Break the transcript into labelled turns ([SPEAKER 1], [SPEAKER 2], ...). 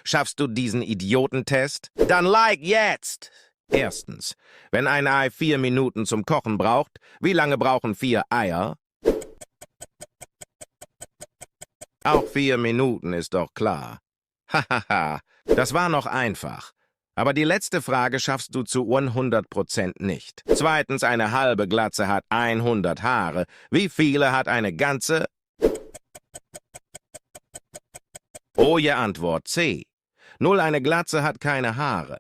[SPEAKER 1] Schaffst du diesen Idiotentest? Dann like jetzt! Erstens, wenn ein Ei 4 Minuten zum Kochen braucht, wie lange brauchen 4 Eier? Auch 4 Minuten ist doch klar. Hahaha, das war noch einfach. Aber die letzte Frage schaffst du zu 100% nicht. Zweitens, eine halbe Glatze hat 100 Haare. Wie viele hat eine ganze? Oh, je Antwort C. 0, eine Glatze hat keine Haare.